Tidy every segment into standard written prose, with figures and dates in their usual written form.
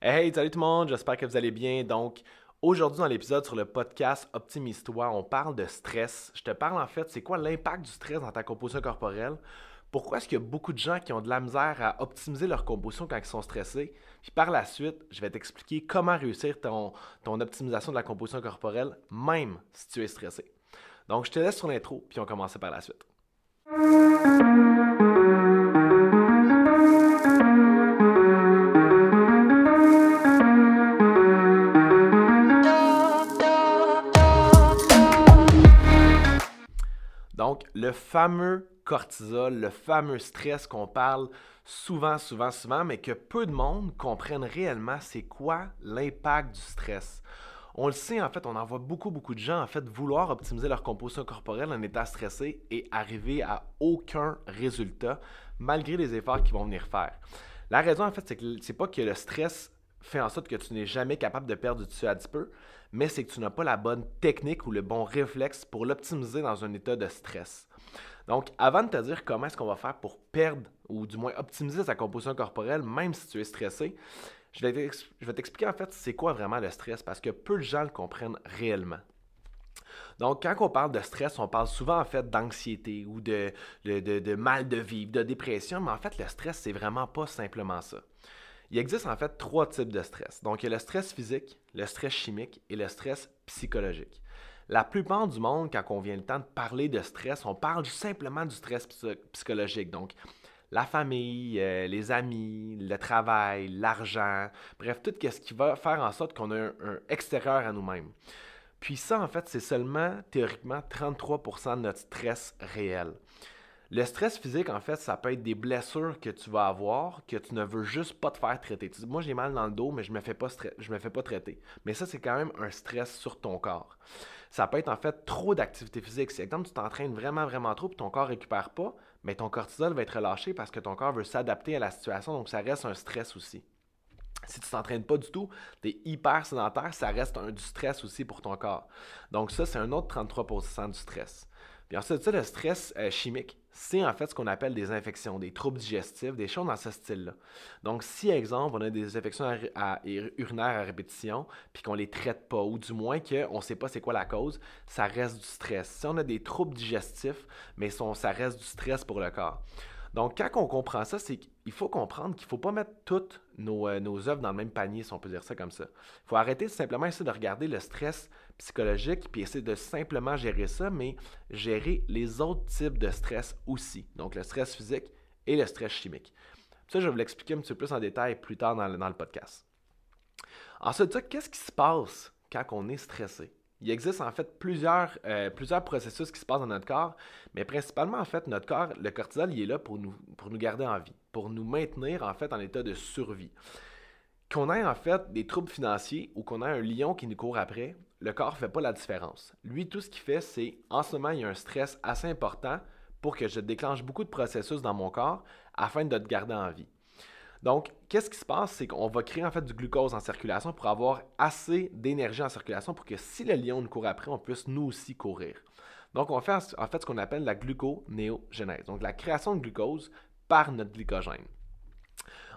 Hey, salut tout le monde, j'espère que vous allez bien. Donc, aujourd'hui dans l'épisode sur le podcast Optimise-toi, on parle de stress. Je te parle en fait, c'est quoi l'impact du stress dans ta composition corporelle? Pourquoi est-ce qu'il y a beaucoup de gens qui ont de la misère à optimiser leur composition quand ils sont stressés? Puis par la suite, je vais t'expliquer comment réussir ton optimisation de la composition corporelle, même si tu es stressé. Donc, je te laisse sur l'intro, puis on commence par la suite. Donc, le fameux cortisol, le fameux stress qu'on parle souvent, mais que peu de monde comprennent réellement c'est quoi l'impact du stress. On le sait, en fait, on en voit beaucoup de gens, en fait, vouloir optimiser leur composition corporelle en étant stressé et arriver à aucun résultat, malgré les efforts qu'ils vont venir faire. La raison, en fait, c'est pas que le stress fait en sorte que tu n'es jamais capable de perdre du dessus à 10 peu, mais c'est que tu n'as pas la bonne technique ou le bon réflexe pour l'optimiser dans un état de stress. Donc, avant de te dire comment est-ce qu'on va faire pour perdre ou du moins optimiser sa composition corporelle, même si tu es stressé, je vais t'expliquer en fait c'est quoi vraiment le stress parce que peu de gens le comprennent réellement. Donc, quand on parle de stress, on parle souvent en fait d'anxiété ou de mal de vivre, de dépression, mais en fait, le stress, c'est vraiment pas simplement ça. Il existe en fait trois types de stress. Donc, il y a le stress physique, le stress chimique et le stress psychologique. La plupart du monde, quand on vient le temps de parler de stress, on parle simplement du stress psychologique. Donc, la famille, les amis, le travail, l'argent, bref, tout ce qui va faire en sorte qu'on a un extérieur à nous-mêmes. Puis ça, en fait, c'est seulement théoriquement 33% de notre stress réel. Le stress physique, en fait, ça peut être des blessures que tu vas avoir que tu ne veux juste pas te faire traiter. Tu dis, moi, j'ai mal dans le dos, mais je me fais pas traiter. Mais ça, c'est quand même un stress sur ton corps. Ça peut être en fait trop d'activité physique. Si, exemple, tu t'entraînes vraiment trop et ton corps ne récupère pas, mais ton cortisol va être relâché parce que ton corps veut s'adapter à la situation, donc ça reste un stress aussi. Si tu ne t'entraînes pas du tout, tu es hyper sédentaire, ça reste du stress aussi pour ton corps. Donc ça, c'est un autre 33% du stress. Puis ensuite, ça, le stress chimique, c'est en fait ce qu'on appelle des infections, des troubles digestifs, des choses dans ce style-là. Donc si, exemple, on a des infections urinaires à répétition, puis qu'on ne les traite pas, ou du moins qu'on ne sait pas c'est quoi la cause, ça reste du stress. Si on a des troubles digestifs, mais ça reste du stress pour le corps. Donc, quand on comprend ça, c'est qu'il faut comprendre qu'il ne faut pas mettre toutes nos œuvres dans le même panier, si on peut dire ça comme ça. Il faut arrêter de simplement essayer de regarder le stress psychologique puis essayer de simplement gérer ça, mais gérer les autres types de stress aussi. Donc, le stress physique et le stress chimique. Ça, je vais vous l'expliquer un petit peu plus en détail plus tard dans le podcast. Ensuite, qu'est-ce qui se passe quand on est stressé? Il existe en fait plusieurs processus qui se passent dans notre corps, mais principalement en fait notre corps, le cortisol, il est là pour nous garder en vie, pour nous maintenir en fait en état de survie. Qu'on ait en fait des troubles financiers ou qu'on ait un lion qui nous court après, le corps ne fait pas la différence. Lui, tout ce qu'il fait, c'est en ce moment, il y a un stress assez important pour que je déclenche beaucoup de processus dans mon corps afin de te garder en vie. Donc, qu'est-ce qui se passe? C'est qu'on va créer en fait du glucose en circulation pour avoir assez d'énergie en circulation pour que si le lion nous court après, on puisse nous aussi courir. Donc, on fait en fait ce qu'on appelle la gluconéogénèse, donc la création de glucose par notre glycogène.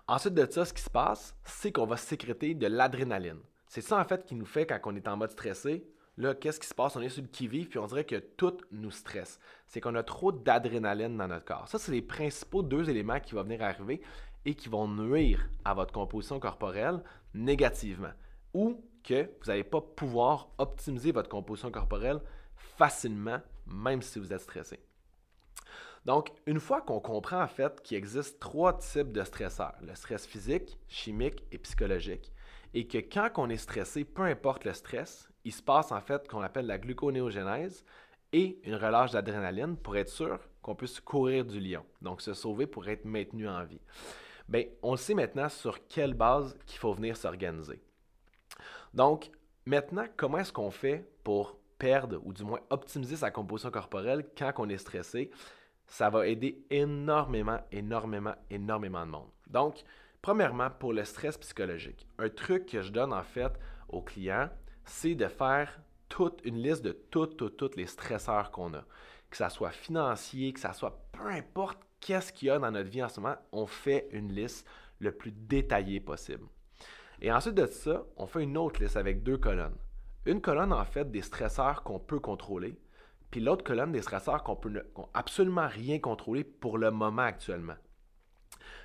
Ensuite de ça, ce qui se passe, c'est qu'on va sécréter de l'adrénaline. C'est ça en fait qui nous fait quand on est en mode stressé. Là, qu'est-ce qui se passe? On est sur le qui-vive, puis on dirait que tout nous stresse. C'est qu'on a trop d'adrénaline dans notre corps. Ça, c'est les principaux deux éléments qui vont venir arriver et qui vont nuire à votre composition corporelle négativement. Ou que vous n'allez pas pouvoir optimiser votre composition corporelle facilement, même si vous êtes stressé. Donc, une fois qu'on comprend en fait qu'il existe trois types de stresseurs, le stress physique, chimique et psychologique, et que quand on est stressé, peu importe le stress, il se passe en fait ce qu'on appelle la gluconéogénèse et une relâche d'adrénaline pour être sûr qu'on puisse courir du lion, donc se sauver pour être maintenu en vie. Bien, on le sait maintenant sur quelle base qu'il faut venir s'organiser. Donc, maintenant, comment est-ce qu'on fait pour perdre ou du moins optimiser sa composition corporelle quand on est stressé? Ça va aider énormément de monde. Donc, premièrement, pour le stress psychologique, un truc que je donne en fait aux clients, c'est de faire toute une liste de tous les stresseurs qu'on a. Que ça soit financier, que ça soit peu importe qu'est-ce qu'il y a dans notre vie en ce moment, on fait une liste le plus détaillée possible. Et ensuite de ça, on fait une autre liste avec 2 colonnes. Une colonne, en fait, des stresseurs qu'on peut contrôler, puis l'autre colonne des stresseurs qu'on absolument rien contrôler pour le moment actuellement.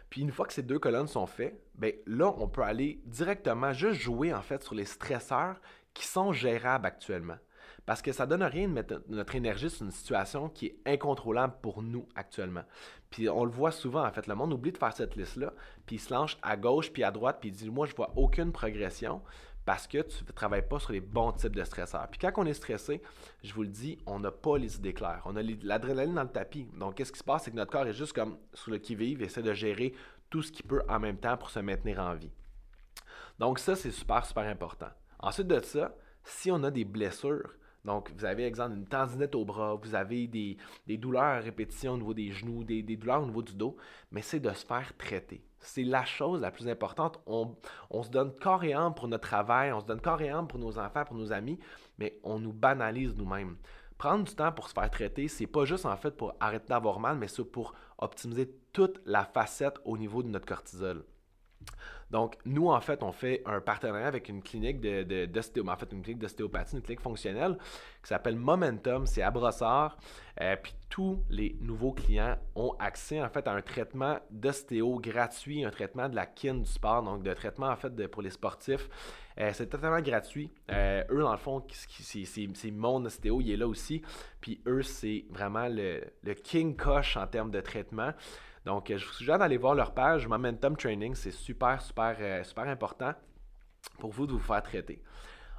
Puis une fois que ces 2 colonnes sont faites, bien là, on peut aller directement juste jouer en fait sur les stresseurs qui sont gérables actuellement. Parce que ça ne donne rien de mettre notre énergie sur une situation qui est incontrôlable pour nous actuellement. Puis on le voit souvent, en fait, le monde oublie de faire cette liste-là, puis il se lance à gauche puis à droite, puis il dit, moi, je vois aucune progression parce que tu ne travailles pas sur les bons types de stresseurs. Puis quand on est stressé, je vous le dis, on n'a pas les idées claires. On a l'adrénaline dans le tapis. Donc, qu'est-ce qui se passe? C'est que notre corps est juste comme sur le qui-vive, essaie de gérer tout ce qu'il peut en même temps pour se maintenir en vie. Donc ça, c'est super, super important. Ensuite de ça, si on a des blessures, donc vous avez exemple une tendinite au bras, vous avez des douleurs à répétition au niveau des genoux, des douleurs au niveau du dos, mais c'est de se faire traiter. C'est la chose la plus importante. On se donne corps et âme pour notre travail, on se donne corps et âme pour nos enfants, pour nos amis, mais on nous banalise nous-mêmes. Prendre du temps pour se faire traiter, c'est pas juste en fait pour arrêter d'avoir mal, mais c'est pour optimiser toute la facette au niveau de notre cortisol. Donc, nous, en fait, on fait un partenariat avec une clinique en fait, une clinique d'ostéopathie, une clinique fonctionnelle qui s'appelle Momentum, c'est à Brossard. Puis tous les nouveaux clients ont accès, en fait, à un traitement d'ostéo gratuit, un traitement de la kin du sport, donc de traitement, en fait, pour les sportifs. C'est totalement gratuit. Eux, dans le fond, c'est mon ostéo, il est là aussi. Puis eux, c'est vraiment le king coche en termes de traitement. Donc, je vous suggère d'aller voir leur page Momentum Training. C'est super, super, super important pour vous de vous faire traiter.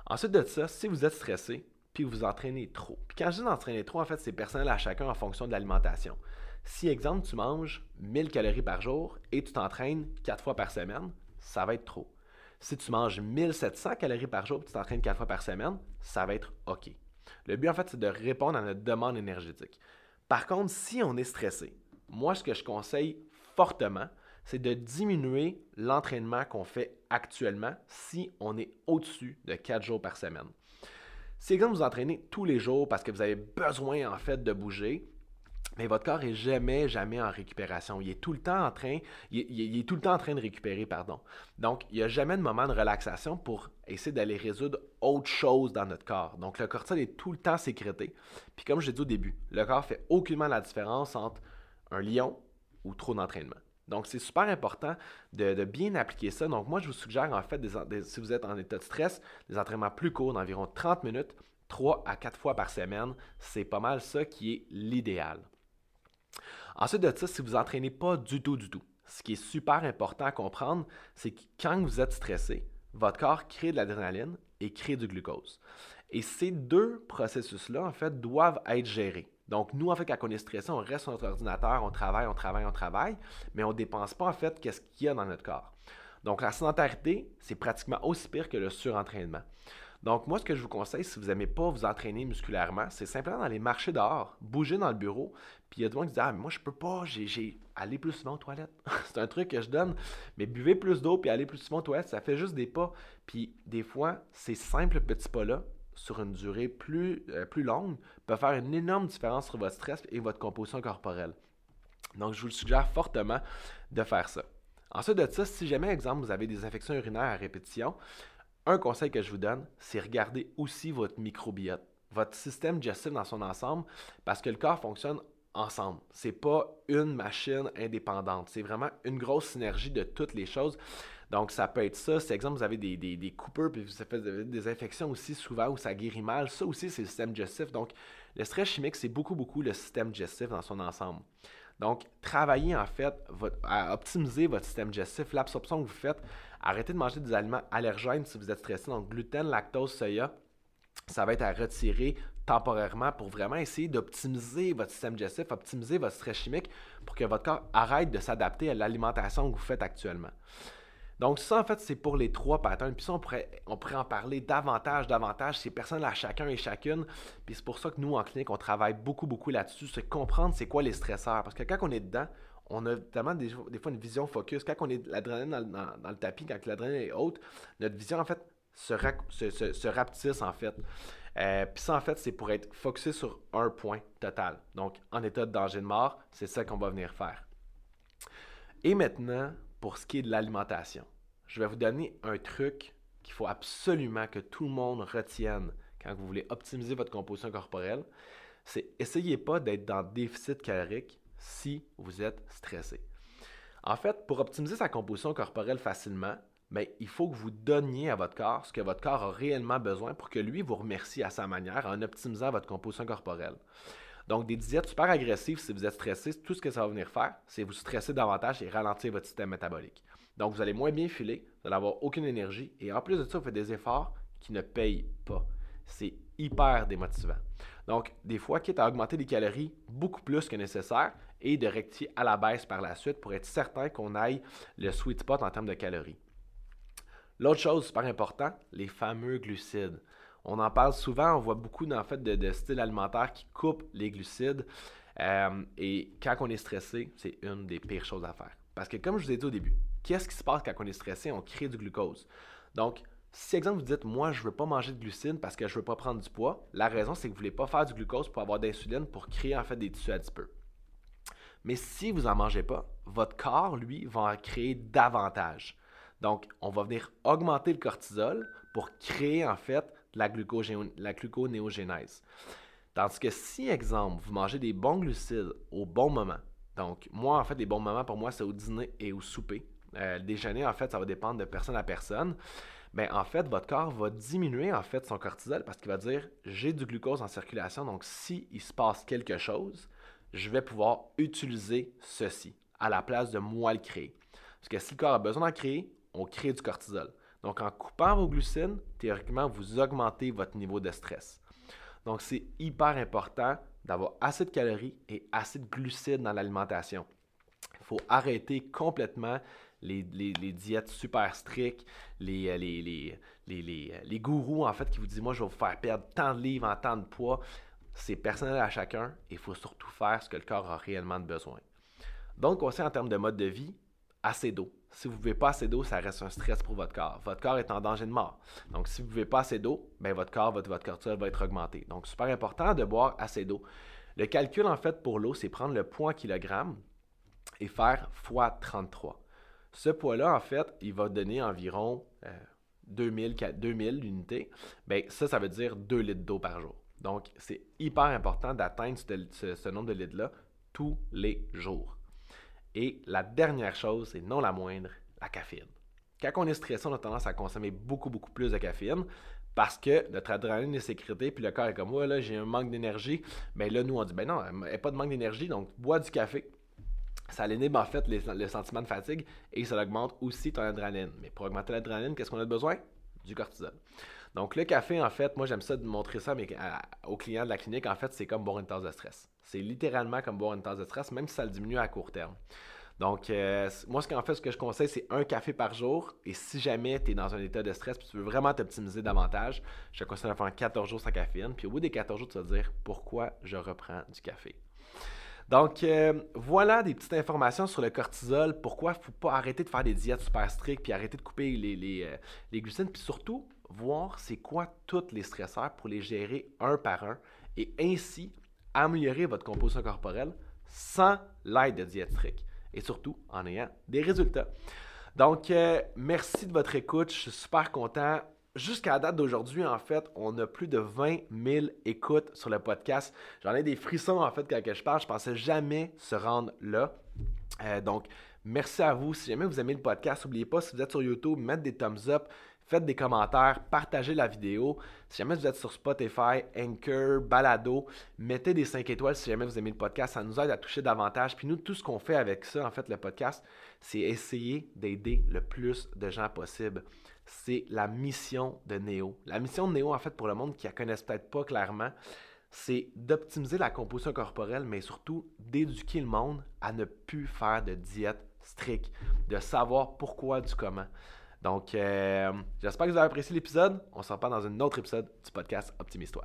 Ensuite de ça, si vous êtes stressé, puis vous entraînez trop. Puis quand je dis d'entraîner trop, en fait, c'est personnel à chacun en fonction de l'alimentation. Si, exemple, tu manges 1000 calories par jour et tu t'entraînes 4 fois par semaine, ça va être trop. Si tu manges 1700 calories par jour et tu t'entraînes 4 fois par semaine, ça va être OK. Le but, en fait, c'est de répondre à notre demande énergétique. Par contre, si on est stressé, moi, ce que je conseille fortement, c'est de diminuer l'entraînement qu'on fait actuellement si on est au-dessus de 4 jours par semaine. Si exemple vous entraînez tous les jours parce que vous avez besoin en fait de bouger, mais votre corps est jamais, jamais en récupération. Il est tout le temps en train, il est tout le temps en train de récupérer, pardon. Donc, il n'y a jamais de moment de relaxation pour essayer d'aller résoudre autre chose dans notre corps. Donc, le cortisol est tout le temps sécrété. Puis, comme je l'ai dit au début, le corps fait aucunement la différence entre un lion ou trop d'entraînement. Donc, c'est super important de bien appliquer ça. Donc, moi, je vous suggère en fait, si vous êtes en état de stress, des entraînements plus courts d'environ 30 minutes, 3 à 4 fois par semaine. C'est pas mal ça qui est l'idéal. Ensuite de ça, si vous n'entraînez pas du tout, ce qui est super important à comprendre, c'est que quand vous êtes stressé, votre corps crée de l'adrénaline et crée du glucose. Et ces deux processus-là, en fait, doivent être gérés. Donc, nous, en fait, quand on est stressé, on reste sur notre ordinateur, on travaille, mais on ne dépense pas, en fait, qu'est-ce qu'il y a dans notre corps. Donc, la sédentarité, c'est pratiquement aussi pire que le surentraînement. Donc, moi, ce que je vous conseille, si vous n'aimez pas vous entraîner musculairement, c'est simplement d'aller marcher dehors, bouger dans le bureau. Puis il y a des gens qui disent, ah, mais moi, je peux pas, aller plus souvent aux toilettes. C'est un truc que je donne, mais buvez plus d'eau puis allez plus souvent aux toilettes, ça fait juste des pas. Puis des fois, ces simples petits pas-là, sur une durée plus longue, peuvent faire une énorme différence sur votre stress et votre composition corporelle. Donc, je vous le suggère fortement de faire ça. Ensuite de ça, si jamais, exemple, vous avez des infections urinaires à répétition, un conseil que je vous donne, c'est regarder aussi votre microbiote, votre système digestif dans son ensemble, parce que le corps fonctionne ensemble. Ce n'est pas une machine indépendante. C'est vraiment une grosse synergie de toutes les choses. Donc, ça peut être ça. Si, exemple, vous avez des coupures, puis vous avez des infections aussi souvent où ça guérit mal, ça aussi, c'est le système digestif. Donc, le stress chimique, c'est beaucoup, beaucoup le système digestif dans son ensemble. Donc, travaillez en fait à optimiser votre système digestif, l'absorption que vous faites. Arrêtez de manger des aliments allergènes si vous êtes stressé. Donc, gluten, lactose, soya, ça va être à retirer temporairement pour vraiment essayer d'optimiser votre système digestif, optimiser votre stress chimique pour que votre corps arrête de s'adapter à l'alimentation que vous faites actuellement. Donc ça, en fait, c'est pour les 3 patterns. Puis ça, on pourrait en parler davantage. C'est personnel à chacun et chacune. Puis c'est pour ça que nous, en clinique, on travaille beaucoup, beaucoup là-dessus. C'est comprendre c'est quoi les stresseurs. Parce que quand on est dedans, on a tellement des fois une vision focus. Quand on est l'adrénaline dans le tapis, quand l'adrénaline est haute, notre vision, en fait, se rapetisse, en fait. Puis ça, en fait, c'est pour être focusé sur un point total. Donc, en état de danger de mort, c'est ça qu'on va venir faire. Et maintenant, pour ce qui est de l'alimentation, je vais vous donner un truc qu'il faut absolument que tout le monde retienne quand vous voulez optimiser votre composition corporelle. C'est essayez pas d'être dans le déficit calorique si vous êtes stressé. En fait, pour optimiser sa composition corporelle facilement, bien, il faut que vous donniez à votre corps ce que votre corps a réellement besoin pour que lui vous remercie à sa manière en optimisant votre composition corporelle. Donc, des diètes super agressives, si vous êtes stressé, tout ce que ça va venir faire, c'est vous stresser davantage et ralentir votre système métabolique. Donc, vous allez moins bien filer, vous allez avoir aucune énergie et en plus de ça, vous faites des efforts qui ne payent pas. C'est hyper démotivant. Donc, des fois, quitte à augmenter les calories beaucoup plus que nécessaire et de rectifier à la baisse par la suite pour être certain qu'on aille le sweet spot en termes de calories. L'autre chose super important, les fameux glucides. On en parle souvent, on voit beaucoup de styles alimentaires qui coupent les glucides. Et quand on est stressé, c'est une des pires choses à faire. Parce que comme je vous ai dit au début, qu'est-ce qui se passe quand on est stressé? On crée du glucose. Donc, si exemple vous dites, moi je ne veux pas manger de glucides parce que je ne veux pas prendre du poids, la raison c'est que vous ne voulez pas faire du glucose pour avoir d'insuline pour créer en fait des tissus adipeux. Mais si vous n'en mangez pas, votre corps, lui, va en créer davantage. Donc, on va venir augmenter le cortisol pour créer en fait la gluconéogénèse. Tandis que si, exemple, vous mangez des bons glucides au bon moment, donc moi, en fait, les bons moments pour moi, c'est au dîner et au souper. Le déjeuner, en fait, ça va dépendre de personne à personne. Mais en fait, votre corps va diminuer en fait son cortisol parce qu'il va dire j'ai du glucose en circulation, donc s'il se passe quelque chose, je vais pouvoir utiliser ceci à la place de moi le créer. Parce que si le corps a besoin d'en créer, on crée du cortisol. Donc en coupant vos glucides, théoriquement, vous augmentez votre niveau de stress. Donc c'est hyper important d'avoir assez de calories et assez de glucides dans l'alimentation. Il faut arrêter complètement les diètes super strictes, les gourous en fait qui vous disent moi je vais vous faire perdre tant de livres en tant de poids. C'est personnel à chacun et il faut surtout faire ce que le corps a réellement besoin. Donc aussi en termes de mode de vie, assez d'eau. Si vous ne buvez pas assez d'eau, ça reste un stress pour votre corps. Votre corps est en danger de mort. Donc si vous ne buvez pas assez d'eau, bien, votre cortisol va être augmenté. Donc super important de boire assez d'eau. Le calcul en fait pour l'eau, c'est prendre le poids en kilogrammes et faire x 33. Ce poids-là, en fait, il va donner environ 2000 unités. Bien, ça veut dire 2 litres d'eau par jour. Donc, c'est hyper important d'atteindre ce nombre de litres-là tous les jours. Et la dernière chose, et non la moindre, la caféine. Quand on est stressé, on a tendance à consommer beaucoup plus de caféine parce que notre adrénaline est sécrétée, puis le corps est comme « Ouais, là, j'ai un manque d'énergie. » Mais là, nous, on dit « Ben non, il n'y a pas de manque d'énergie, donc bois du café. » Ça inhibe en fait le sentiment de fatigue et ça augmente aussi ton adrénaline. Mais pour augmenter l'adrénaline, qu'est-ce qu'on a besoin? Du cortisol. Donc le café, en fait, moi j'aime ça de montrer ça aux clients de la clinique, en fait, c'est comme boire une tasse de stress. C'est littéralement comme boire une tasse de stress, même si ça le diminue à court terme. Donc, moi, ce que je conseille, c'est un café par jour. Et si jamais tu es dans un état de stress et tu veux vraiment t'optimiser davantage, je te conseille de faire 14 jours sans caféine. Puis au bout des 14 jours, tu vas te dire pourquoi je reprends du café. Donc, voilà des petites informations sur le cortisol, pourquoi il ne faut pas arrêter de faire des diètes super strictes, puis arrêter de couper les glucides, puis surtout, voir c'est quoi tous les stresseurs pour les gérer un par un, et ainsi améliorer votre composition corporelle sans l'aide de diète stricte, et surtout en ayant des résultats. Donc, merci de votre écoute, je suis super content. Jusqu'à la date d'aujourd'hui, en fait, on a plus de 20 000 écoutes sur le podcast. J'en ai des frissons, en fait, quand je parle. Je pensais jamais se rendre là. Donc, merci à vous. Si jamais vous aimez le podcast, n'oubliez pas, si vous êtes sur YouTube, mettre des thumbs up, faites des commentaires, partagez la vidéo. Si jamais vous êtes sur Spotify, Anchor, Balado, mettez des 5 étoiles si jamais vous aimez le podcast. Ça nous aide à toucher davantage. Puis nous, tout ce qu'on fait avec ça, en fait, le podcast, c'est essayer d'aider le plus de gens possible. C'est la mission de Néo. La mission de Néo, en fait, pour le monde qui ne la connaisse peut-être pas clairement, c'est d'optimiser la composition corporelle, mais surtout d'éduquer le monde à ne plus faire de diète stricte, de savoir pourquoi du comment. Donc, j'espère que vous avez apprécié l'épisode. On se reparle dans un autre épisode du podcast Optimise-toi.